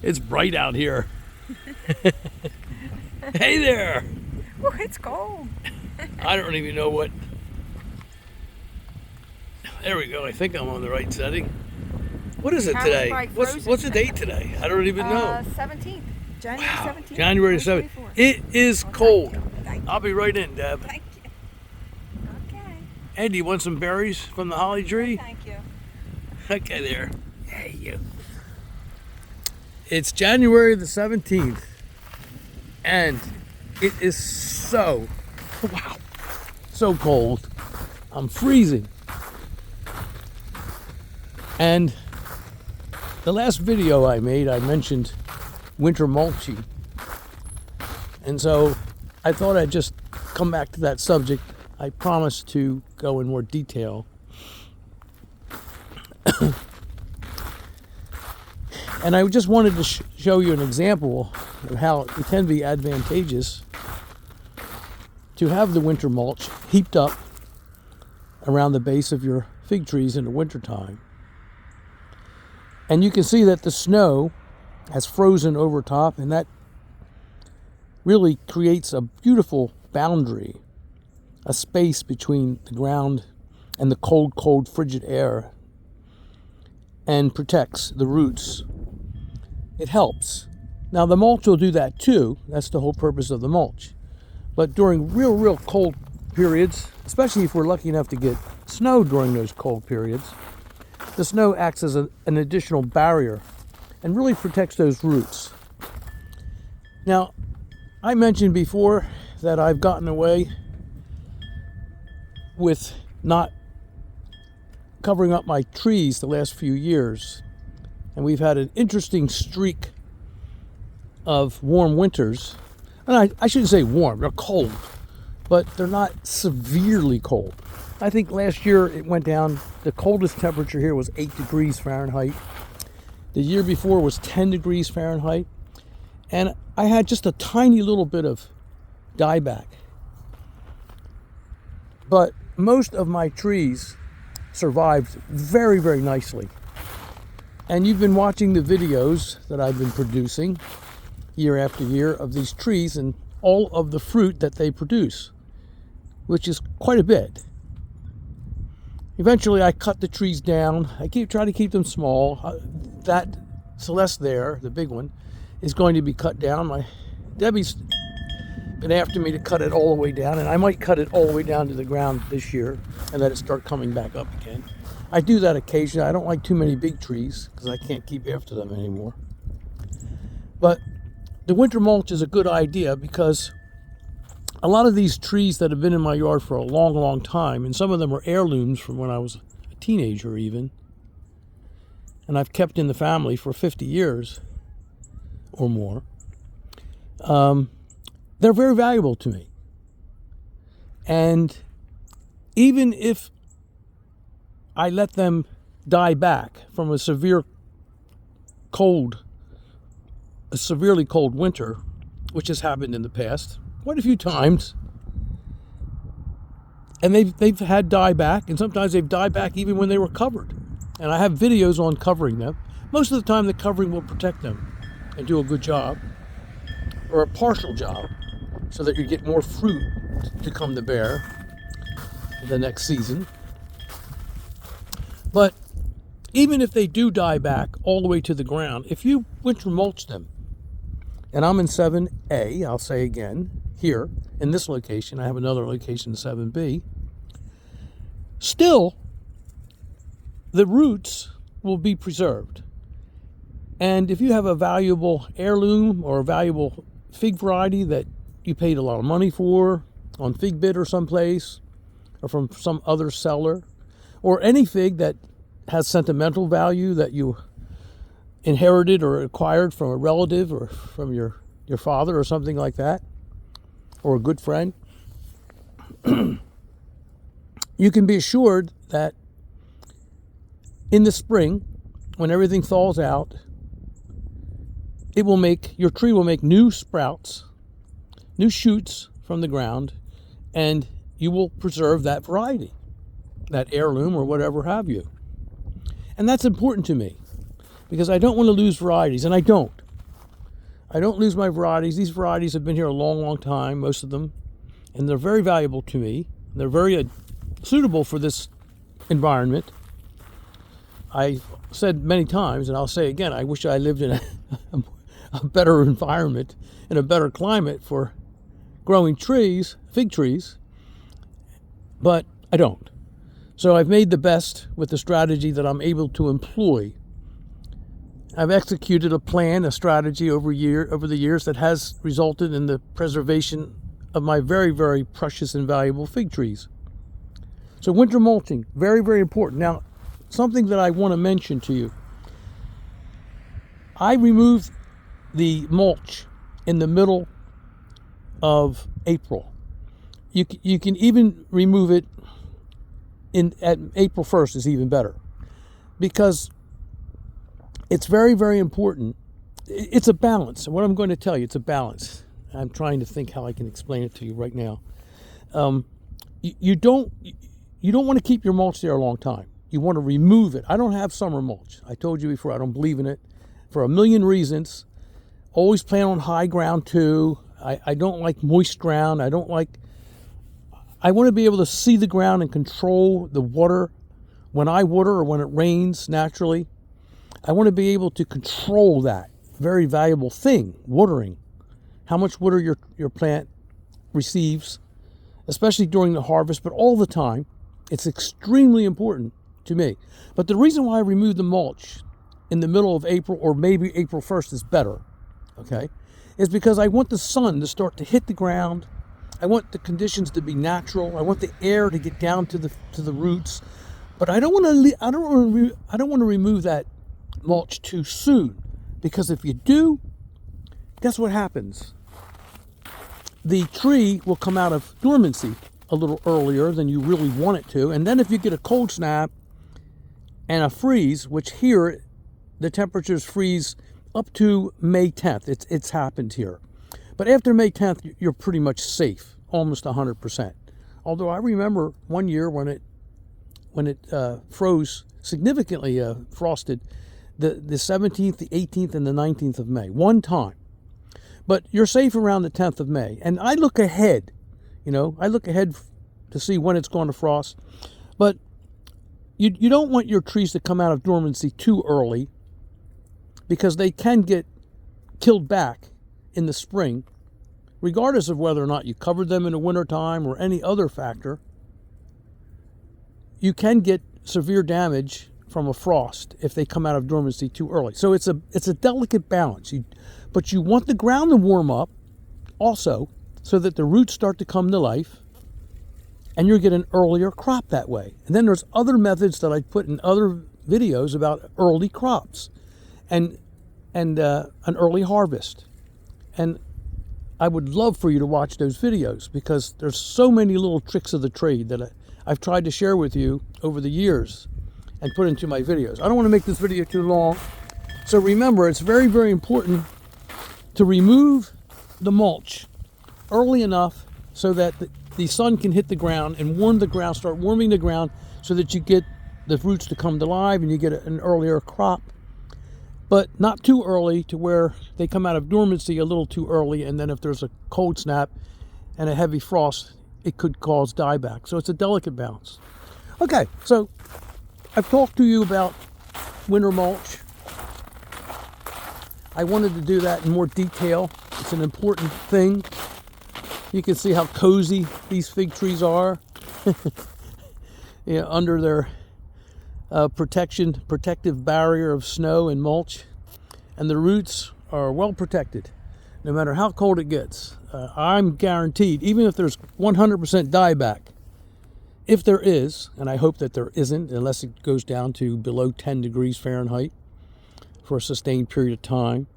It's bright out here. Hey there. Oh, it's cold. I don't even know what. There we go. I think I'm on the right setting. What is it House today? by What's frozen. the date today? I don't even know. 17th. January Wow. 17th. January 7th. 2024. It is Oh, cold. Thank you. I'll be right in, Deb. Thank you. Okay. Hey, do you want some berries from the holly tree? Thank you. Okay, there. Hey, you. It's January the 17th, and it is so cold. I'm freezing. And the last video I made, I mentioned winter mulching. And so I thought I'd just come back to that subject. I promise to go in more detail. And I just wanted to show you an example of how it can be advantageous to have the winter mulch heaped up around the base of your fig trees in the wintertime. And you can see that the snow has frozen over top, and that really creates a beautiful boundary, a space between the ground and the cold, frigid air, and protects the roots. It helps. Now the mulch will do that too. That's the whole purpose of the mulch. But during real cold periods, especially if we're lucky enough to get snow during those cold periods, the snow acts as an additional barrier and really protects those roots. Now, I mentioned before that I've gotten away with not covering up my trees the last few years. And we've had an interesting streak of warm winters. And I shouldn't say warm, they're cold, but they're not severely cold. I think last year it went down, the coldest temperature here was 8 degrees Fahrenheit. The year before was 10 degrees Fahrenheit. And I had just a tiny little bit of dieback. But most of my trees survived very nicely. And you've been watching the videos that I've been producing year after year of these trees and all of the fruit that they produce, which is quite a bit. Eventually I cut the trees down. I try to keep them small. That Celeste there, the big one, is going to be cut down. Debbie's been after me to cut it all the way down, and I might cut it all the way down to the ground this year and let it start coming back up again. I do that occasionally. I don't like too many big trees because I can't keep after them anymore. But the winter mulch is a good idea because a lot of these trees that have been in my yard for a long time, and some of them are heirlooms from when I was a teenager even, and I've kept in the family for 50 years or more, they're very valuable to me. And even if I let them die back from a severely cold winter, which has happened in the past quite a few times, and they've had dieback, and sometimes they've died back even when they were covered. And I have videos on covering them. Most of the time the covering will protect them and do a good job, or a partial job, so that you get more fruit to come to bear the next season. But even if they do die back all the way to the ground, if you winter mulch them, and I'm in 7A, I'll say again, here in this location, I have another location, 7B, still the roots will be preserved. And if you have a valuable heirloom or a valuable fig variety that you paid a lot of money for on FigBid or someplace, or from some other seller, or any fig that has sentimental value that you inherited or acquired from a relative or from your father or something like that, or a good friend, you can be assured that in the spring, when everything thaws out, your tree will make new sprouts, new shoots from the ground, and you will preserve that variety, that heirloom or whatever have you. And that's important to me. because I don't want to lose varieties, and I don't. I don't lose my varieties. These varieties have been here a long, long time, most of them, and they're very valuable to me. They're very suitable for this environment. I said many times, and I'll say again, I wish I lived in a better environment, in a better climate for growing trees, fig trees, but I don't. So I've made the best with the strategy that I'm able to employ. I've executed a plan, a strategy over the years that has resulted in the preservation of my very, very precious and valuable fig trees. So winter mulching, very, very important. Now, something that I want to mention to you. I removed the mulch in the middle of April. You can even remove it at April 1st is even better, because it's very, very important. It's a balance. What I'm going to tell you, it's a balance. I'm trying to think how I can explain it to you right now. You don't want to keep your mulch there a long time. You want to remove it. I don't have summer mulch. I told you before, I don't believe in it for a million reasons. Always plant on high ground too. I don't like moist ground. I want to be able to see the ground and control the water when I water or when it rains naturally. I want to be able to control that very valuable thing, watering. How much water your plant receives, especially during the harvest, but all the time. It's extremely important to me. But the reason why I removed the mulch in the middle of April, or maybe April 1st is better, okay, is because I want the sun to start to hit the ground. I want the conditions to be natural. I want the air to get down to the roots. But I don't want to remove that mulch too soon, because if you do, guess what happens? The tree will come out of dormancy a little earlier than you really want it to, and then if you get a cold snap and a freeze, which here the temperatures freeze up to May 10th. It's happened here. But after May 10th, you're pretty much safe, almost 100%. Although I remember one year when it froze significantly, frosted, the 17th, the 18th, and the 19th of May, one time. But you're safe around the 10th of May. And I look ahead, to see when it's going to frost. But you don't want your trees to come out of dormancy too early, because they can get killed back in the spring, regardless of whether or not you covered them in the wintertime or any other factor. You can get severe damage from a frost if they come out of dormancy too early. So it's a delicate balance. But you want the ground to warm up also, so that the roots start to come to life, and you get an earlier crop that way. And then there's other methods that I put in other videos about early crops and an early harvest. And I would love for you to watch those videos, because there's so many little tricks of the trade that I've tried to share with you over the years and put into my videos. I don't want to make this video too long. So remember, it's very, very important to remove the mulch early enough so that the sun can hit the ground and warm the ground, start warming the ground, so that you get the roots to come to life and you get an earlier crop. But not too early to where they come out of dormancy a little too early, and then if there's a cold snap and a heavy frost, it could cause dieback. So it's a delicate balance. Okay, so I've talked to you about winter mulch. I wanted to do that in more detail. It's an important thing. You can see how cozy these fig trees are under their protective barrier of snow and mulch, and the roots are well protected no matter how cold it gets. I'm guaranteed, even if there's 100% dieback, if there is, and I hope that there isn't, unless it goes down to below 10 degrees Fahrenheit for a sustained period of time,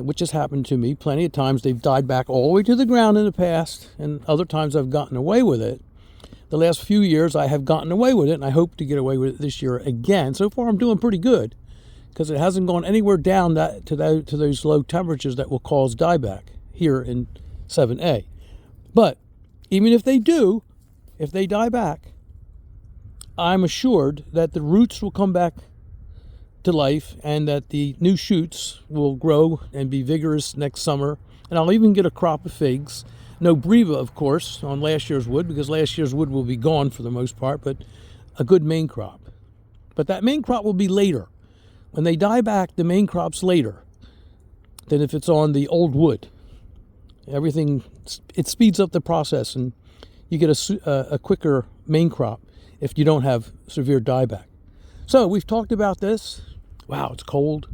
which has happened to me plenty of times. They've died back all the way to the ground in the past, and other times I've gotten away with it. The last few years I have gotten away with it, and I hope to get away with it this year again. So far I'm doing pretty good, because it hasn't gone anywhere down to those low temperatures that will cause dieback here in 7A. But even if they do, if they die back, I'm assured that the roots will come back to life, and that the new shoots will grow and be vigorous next summer. And I'll even get a crop of figs. No breva, of course, on last year's wood, because last year's wood will be gone for the most part, but a good main crop. But that main crop will be later. When they die back, the main crop's later than if it's on the old wood. Everything, it speeds up the process, and you get a quicker main crop if you don't have severe dieback. So we've talked about this. Wow, it's cold.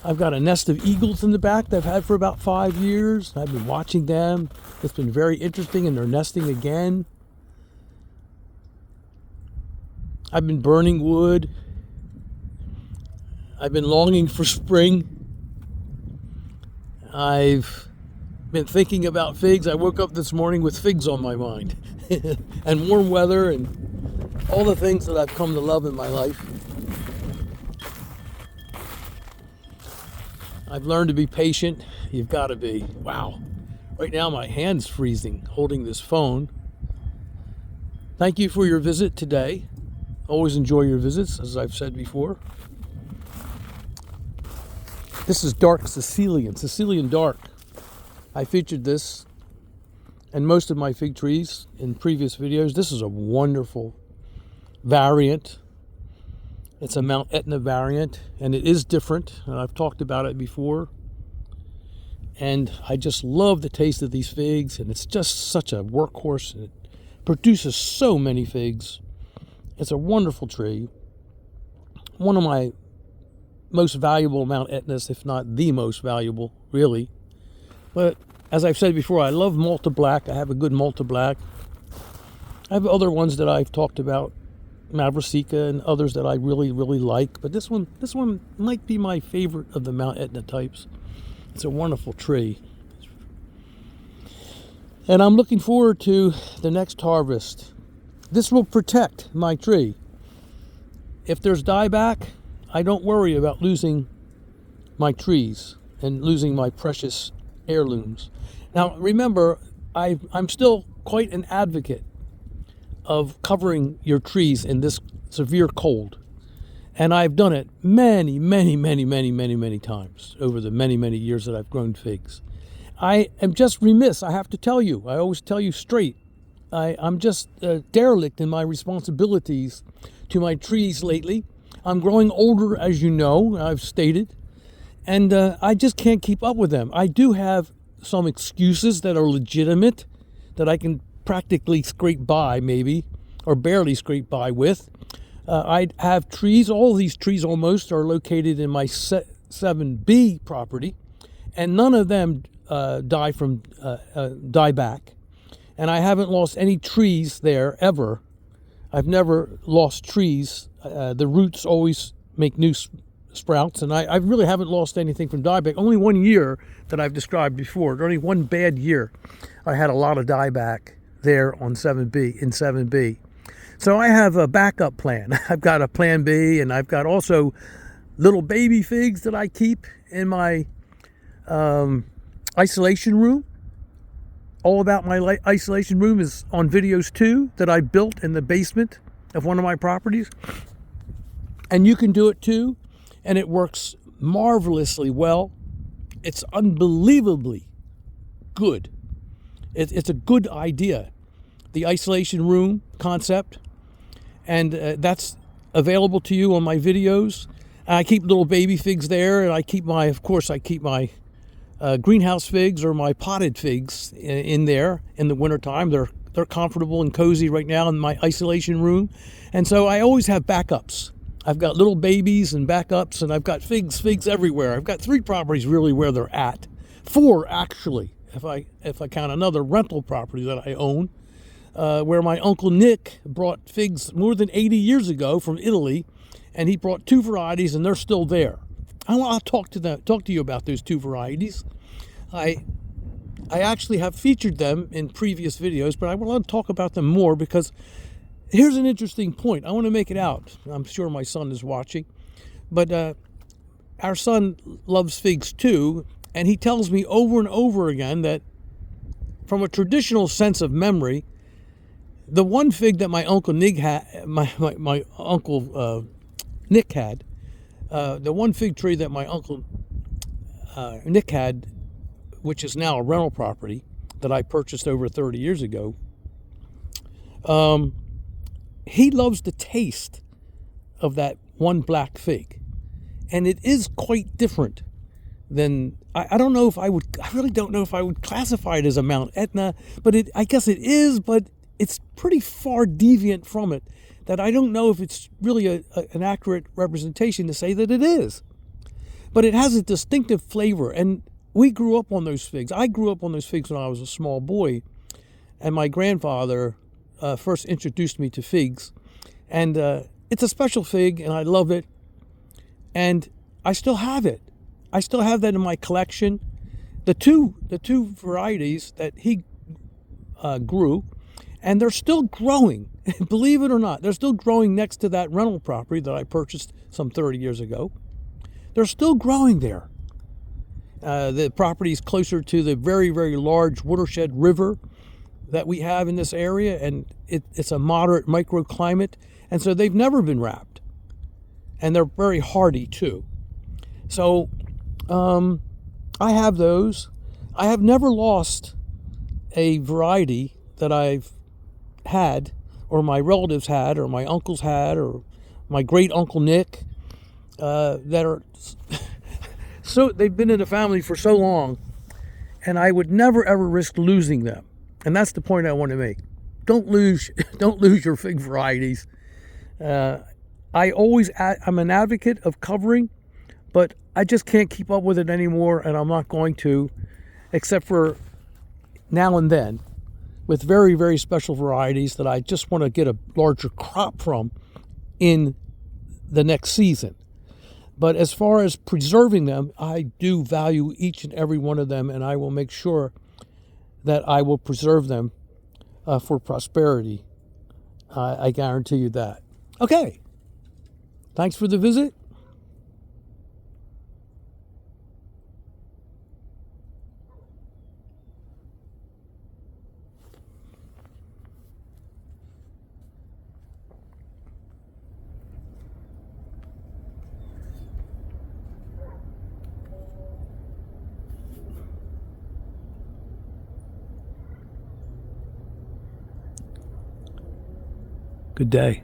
I've got a nest of eagles in the back that I've had for about 5 years. I've been watching them. It's been very interesting, and they're nesting again. I've been burning wood. I've been longing for spring. I've been thinking about figs. I woke up this morning with figs on my mind and warm weather and all the things that I've come to love in my life. I've learned to be patient. You've got to be. Wow. Right now my hand's freezing holding this phone. Thank you for your visit today. Always enjoy your visits, as I've said before. This is dark Sicilian dark. I featured this and most of my fig trees in previous videos. This is a wonderful variant. It's a Mount Etna variant, and it is different, and I've talked about it before. And I just love the taste of these figs, and it's just such a workhorse, and it produces so many figs. It's a wonderful tree. One of my most valuable Mount Etnas, if not the most valuable, really. But as I've said before, I love Malta Black. I have a good Malta Black. I have other ones that I've talked about, Mavricica and others that I really, really like. But this one might be my favorite of the Mount Etna types. It's a wonderful tree. And I'm looking forward to the next harvest. This will protect my tree. If there's dieback, I don't worry about losing my trees and losing my precious heirlooms. Now, remember, I'm still quite an advocate of covering your trees in this severe cold. And I've done it many, many, many, many, many, many times over the many, many years that I've grown figs. I am just remiss, I have to tell you. I always tell you straight. I'm just derelict in my responsibilities to my trees lately. I'm growing older, as you know, I've stated, and I just can't keep up with them. I do have some excuses that are legitimate, that I can practically scrape by, maybe, or barely scrape by with. I have trees, all these trees almost are located in my 7B property, and none of them die back. And I haven't lost any trees there ever. I've never lost trees. The roots always make new sprouts, and I really haven't lost anything from dieback. Only 1 year that I've described before, only one bad year, I had a lot of dieback there on 7B, in 7B. So I have a backup plan. I've got a plan B, and I've got also little baby figs that I keep in my isolation room. All about my isolation room is on videos too, that I built in the basement of one of my properties. And you can do it too, and it works marvelously well. It's unbelievably good. It's a good idea, the isolation room concept, and that's available to you on my videos. And I keep little baby figs there, and I keep my greenhouse figs or my potted figs in there in the wintertime. They're comfortable and cozy right now in my isolation room. And so I always have backups. I've got little babies and backups, and I've got figs everywhere. I've got 3 properties really where they're at. 4 actually, if I count another rental property that I own, where my Uncle Nick brought figs more than 80 years ago from Italy, and he brought 2 varieties, and they're still there. I'll talk to you about those 2 varieties. I actually have featured them in previous videos, but I want to talk about them more because here's an interesting point. I want to make it out. I'm sure my son is watching, but our son loves figs too, and he tells me over and over again that from a traditional sense of memory, the one fig that my Uncle Nick had, my Uncle Nick had, The one fig tree that my uncle Nick had, which is now a rental property that I purchased over 30 years ago, he loves the taste of that one black fig. And it is quite different than, I don't know if I really don't know if I would classify it as a Mount Etna, but I guess it is, but it's pretty far deviant from it that I don't know if it's really an accurate representation to say that it is. But it has a distinctive flavor, and we grew up on those figs. I grew up on those figs when I was a small boy, and my grandfather first introduced me to figs. And it's a special fig, and I love it. And I still have it. I still have that in my collection. The two varieties that he grew, and they're still growing. Believe it or not, they're still growing next to that rental property that I purchased some 30 years ago. They're still growing there. The property is closer to the very, very large watershed river that we have in this area, and it's a moderate microclimate, and so they've never been wrapped. And they're very hardy too. So I have those. I have never lost a variety that I've had, or my relatives had, or my uncles had, or my great uncle Nick, that are so they've been in the family for so long, and I would never ever risk losing them. And that's the point I want to make. Don't lose your fig varieties. I'm an advocate of covering, but I just can't keep up with it anymore, and I'm not going to, except for now and then, with very, very special varieties that I just want to get a larger crop from in the next season. But as far as preserving them, I do value each and every one of them, and I will make sure that I will preserve them for prosperity. I guarantee you that. Okay. Thanks for the visit. Good day.